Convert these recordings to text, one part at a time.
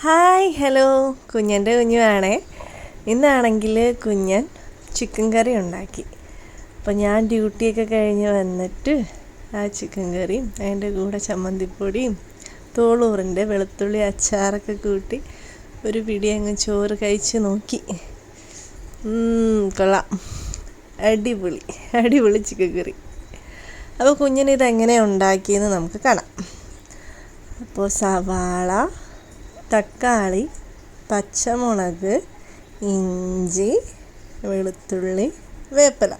Hi hello, കുഞ്ഞൻ്റെ കുഞ്ഞുവാണേ. ഇന്നാണെങ്കിൽ കുഞ്ഞൻ chicken കറി ഉണ്ടാക്കി. അപ്പോൾ ഞാൻ ഡ്യൂട്ടിയൊക്കെ കഴിഞ്ഞ് വന്നിട്ട് ആ ചിക്കൻ കറിയും അതിൻ്റെ കൂടെ ചമ്മന്തിപ്പൊടിയും തോളൂറിൻ്റെ വെളുത്തുള്ളി അച്ചാറൊക്കെ കൂട്ടി ഒരു പിടി അങ്ങ് ചോറ് കഴിച്ച് നോക്കി. കൊള്ളാം, അടിപൊളി അടിപൊളി ചിക്കൻ കറി. അപ്പോൾ കുഞ്ഞിനിതെങ്ങനെയാണ് ഉണ്ടാക്കിയെന്ന് നമുക്ക് കാണാം. അപ്പോൾ സവാള, തക്കാളി, പച്ചമുളക്, ഇഞ്ചി, വെളുത്തുള്ളി, വേപ്പില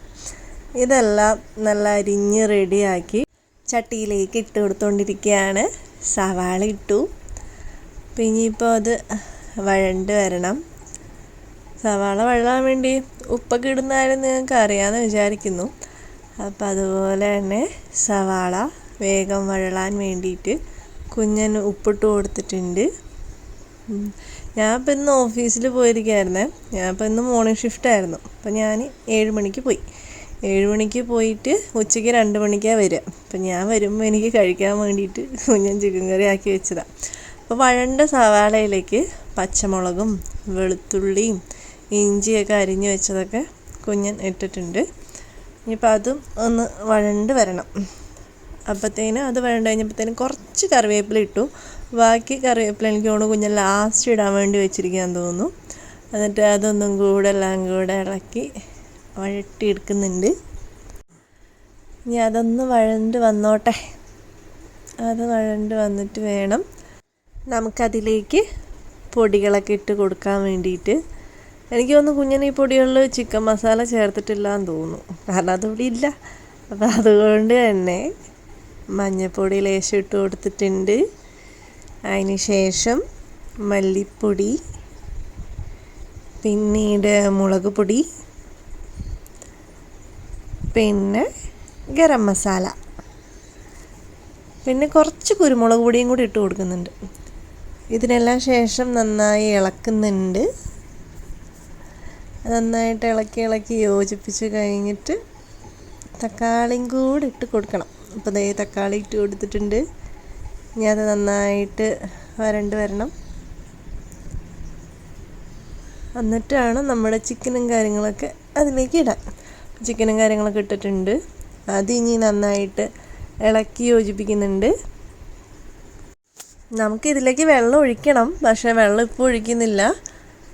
ഇതെല്ലാം നല്ല അരിഞ്ഞ് റെഡിയാക്കി ചട്ടിയിലേക്ക് ഇട്ട് കൊടുത്തുകൊണ്ടിരിക്കുകയാണ്. സവാള ഇട്ടു. പിന്നെ ഇപ്പോൾ അത് വഴണ്ട് വരണം. സവാള വഴലാൻ വേണ്ടി ഉപ്പൊക്കെ ഇടുന്നതായാലും നിങ്ങൾക്ക് അറിയാമെന്ന് വിചാരിക്കുന്നു. അപ്പം അതുപോലെ തന്നെ സവാള വേഗം വഴലാൻ വേണ്ടിയിട്ട് കുഞ്ഞന് ഉപ്പിട്ട് കൊടുത്തിട്ടുണ്ട്. ഞാനിപ്പോൾ ഇന്ന് ഓഫീസിൽ പോയിരിക്കുകയായിരുന്നേ. ഞാനിപ്പോൾ ഇന്ന് മോർണിംഗ് ഷിഫ്റ്റായിരുന്നു. അപ്പോൾ ഞാൻ 7 മണിക്ക് പോയി. 7 മണിക്ക് പോയിട്ട് ഉച്ചയ്ക്ക് 2 മണിക്കാണ് വരിക. അപ്പോൾ ഞാൻ വരുമ്പോൾ എനിക്ക് കഴിക്കാൻ വേണ്ടിയിട്ട് കുഞ്ഞൻ ചിക്കൻ കറി ആക്കി വെച്ചതാണ്. അപ്പോൾ വഴണ്ട സവാളയിലേക്ക് പച്ചമുളകും വെളുത്തുള്ളിയും ഇഞ്ചിയൊക്കെ അരിഞ്ഞ് വെച്ചതൊക്കെ കുഞ്ഞൻ ഇട്ടിട്ടുണ്ട്. ഇനിയിപ്പോൾ അതും ഒന്ന് വഴണ്ട് വരണം. അപ്പോഴത്തേനും അത് വഴണ്ട് കഴിഞ്ഞപ്പോഴത്തേനും കുറച്ച് കറിവേപ്പില ഇട്ടു. ബാക്കി കറിവേപ്പില എനിക്ക് തോന്നുന്നു കുഞ്ഞൻ ലാസ്റ്റ് ഇടാൻ വേണ്ടി വെച്ചിരിക്കുകയെന്ന് തോന്നുന്നു. എന്നിട്ട് അതൊന്നും കൂടെ എല്ലാം കൂടെ ഇളക്കി വഴട്ടിയെടുക്കുന്നുണ്ട്. ഇനി അതൊന്ന് വഴണ്ട് വന്നോട്ടെ. അത് വഴണ്ട് വന്നിട്ട് വേണം നമുക്കതിലേക്ക് പൊടികളൊക്കെ ഇട്ട് കൊടുക്കാൻ വേണ്ടിയിട്ട്. എനിക്ക് തോന്നുന്നു കുഞ്ഞൻ ഈ പൊടികളിൽ ചിക്കൻ മസാല ചേർത്തിട്ടില്ല എന്ന് തോന്നുന്നു, കാരണം അതിവിടെ ഇല്ല. അപ്പോൾ അതുകൊണ്ട് തന്നെ മഞ്ഞൾപ്പൊടി ലേശം ഇട്ട് കൊടുത്തിട്ടുണ്ട്. അതിന് ശേഷം മല്ലിപ്പൊടി, പിന്നീട് മുളക് പൊടി, പിന്നെ ഗരം മസാല, പിന്നെ കുറച്ച് കുരുമുളക് പൊടിയും കൂടി ഇട്ട് കൊടുക്കുന്നുണ്ട്. ഇതിനെല്ലാം ശേഷം നന്നായി ഇളക്കുന്നുണ്ട്. നന്നായിട്ട് ഇളക്കി യോജിപ്പിച്ച് കഴിഞ്ഞിട്ട് തക്കാളിയും കൂടി ഇട്ട് കൊടുക്കണം. അപ്പോൾ ദേ തക്കാളി ഇട്ട് കൊടുത്തിട്ടുണ്ട്. ഇനി അത് നന്നായിട്ട് വരണ്ട് വരണം. എന്നിട്ടാണ് നമ്മുടെ ചിക്കനും കാര്യങ്ങളൊക്കെ അതിലേക്ക് ഇടാൻ. ചിക്കനും കാര്യങ്ങളൊക്കെ ഇട്ടിട്ടുണ്ട്. അത് ഇനി നന്നായിട്ട് ഇളക്കി യോജിപ്പിക്കുന്നുണ്ട്. നമുക്കിതിലേക്ക് വെള്ളം ഒഴിക്കണം, പക്ഷേ വെള്ളം ഇപ്പോൾ ഒഴിക്കുന്നില്ല.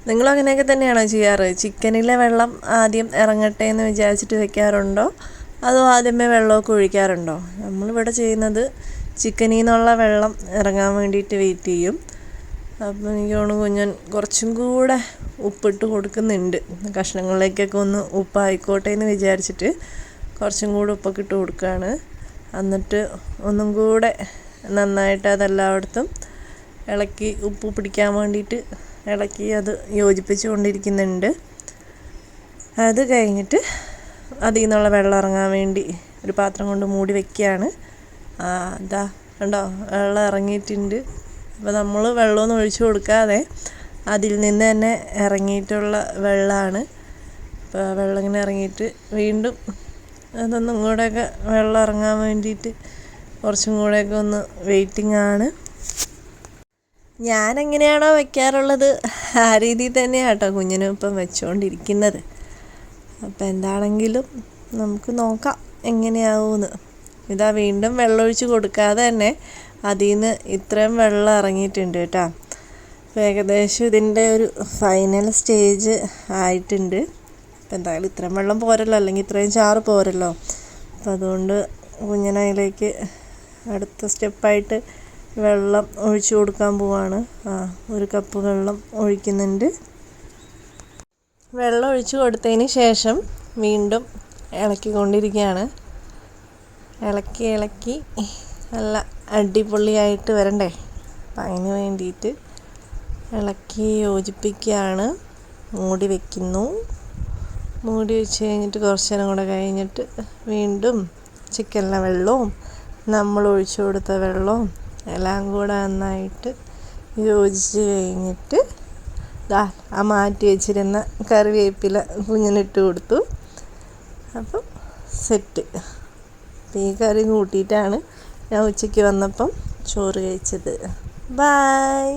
നിങ്ങളും അങ്ങനെയൊക്കെ തന്നെയാണോ ചെയ്യാറ്? ചിക്കനിലെ വെള്ളം ആദ്യം ഇറങ്ങട്ടെ എന്ന് വിചാരിച്ചിട്ട് വെക്കാറുണ്ടോ, അതോ ആദ്യമേ വെള്ളമൊക്കെ ഒഴിക്കാറുണ്ടോ? നമ്മളിവിടെ ചെയ്യുന്നത് ചിക്കനിൽ നിന്നുള്ള വെള്ളം ഇറങ്ങാൻ വേണ്ടിയിട്ട് വെയിറ്റ് ചെയ്യും. അപ്പോൾ എനിക്ക് തോന്നുന്നു കുഞ്ഞൻ കുറച്ചും കൂടെ ഉപ്പിട്ട് കൊടുക്കുന്നുണ്ട്. കഷ്ണങ്ങളിലേക്കൊക്കെ ഒന്ന് ഉപ്പായിക്കോട്ടെ എന്ന് വിചാരിച്ചിട്ട് കുറച്ചും കൂടെ ഉപ്പൊക്കെ ഇട്ട് കൊടുക്കുകയാണ്. എന്നിട്ട് ഒന്നും കൂടെ നന്നായിട്ട് അതെല്ലായിടത്തും ഇളക്കി ഉപ്പ് പിടിക്കാൻ വേണ്ടിയിട്ട് ഇളക്കി അത് യോജിപ്പിച്ച് കൊണ്ടിരിക്കുന്നുണ്ട്. അത് കഴിഞ്ഞിട്ട് അതിൽ നിന്നുള്ള വെള്ളം ഇറങ്ങാൻ വേണ്ടി ഒരു പാത്രം കൊണ്ട് മൂടി വയ്ക്കുകയാണ്. ഇതാ കണ്ടോ, വെള്ളം ഇറങ്ങിയിട്ടുണ്ട്. അപ്പോൾ നമ്മൾ വെള്ളമൊന്നും ഒഴിച്ചു കൊടുക്കാതെ അതിൽ നിന്ന് തന്നെ ഇറങ്ങിയിട്ടുള്ള വെള്ളമാണ്. അപ്പോൾ വെള്ളം ഇങ്ങനെ ഇറങ്ങിയിട്ട് വീണ്ടും അതൊന്നും കൂടെയൊക്കെ വെള്ളം ഇറങ്ങാൻ വേണ്ടിയിട്ട് കുറച്ചും കൂടെയൊക്കെ ഒന്ന് വെയിറ്റിംഗ് ആണ്. ഞാനെങ്ങനെയാണോ വയ്ക്കാറുള്ളത് ആ രീതിയിൽ തന്നെയാണ് കേട്ടോ കുഞ്ഞിനും ഇപ്പം വെച്ചുകൊണ്ടിരിക്കുന്നത്. അപ്പോൾ എന്താണെങ്കിലും നമുക്ക് നോക്കാം എങ്ങനെയാവുമെന്ന്. ഇതാ വീണ്ടും വെള്ളമൊഴിച്ച് കൊടുക്കാതെ തന്നെ അതിൽ നിന്ന് ഇത്രയും വെള്ളം ഇറങ്ങിയിട്ടുണ്ട് കേട്ടോ. അപ്പോൾ ഏകദേശം ഇതിൻ്റെ ഒരു ഫൈനൽ സ്റ്റേജ് ആയിട്ടുണ്ട്. അപ്പോൾ എന്തായാലും ഇത്രയും വെള്ളം പോരല്ലോ, അല്ലെങ്കിൽ ഇത്രയും ചാറ് പോരല്ലോ. അപ്പോൾ അതുകൊണ്ട് കുഞ്ഞിനതിലേക്ക് അടുത്ത സ്റ്റെപ്പായിട്ട് വെള്ളം ഒഴിച്ചു കൊടുക്കാൻ പോവാണ്. 1 കപ്പ് വെള്ളം ഒഴിക്കുന്നുണ്ട്. വെള്ളം ഒഴിച്ചു കൊടുത്തതിന് ശേഷം വീണ്ടും ഇളക്കിക്കൊണ്ടിരിക്കുകയാണ്. ഇളക്കി നല്ല അടിപൊളിയായിട്ട് വരണ്ടേ, അപ്പം അതിന് വേണ്ടിയിട്ട് ഇളക്കി യോജിപ്പിക്കുകയാണ്. മൂടി വയ്ക്കുന്നു. മൂടി വെച്ച് കഴിഞ്ഞിട്ട് കുറച്ച് നേരം കൂടെ കഴിഞ്ഞിട്ട് വീണ്ടും ചിക്കനിലെ വെള്ളവും നമ്മൾ ഒഴിച്ചു കൊടുത്ത വെള്ളവും എല്ലാം കൂടെ നന്നായിട്ട് യോജിച്ച് കഴിഞ്ഞിട്ട് ആ മാറ്റി വെച്ചിരുന്ന കറിവേപ്പില കുഞ്ഞിനിട്ട് കൊടുത്തു. അപ്പം സെറ്റ്. ഈ കറി കൂട്ടിയിട്ടാണ് ഞാൻ ഉച്ചയ്ക്ക് വന്നപ്പം ചോറ് കഴിച്ചത്. ബൈ.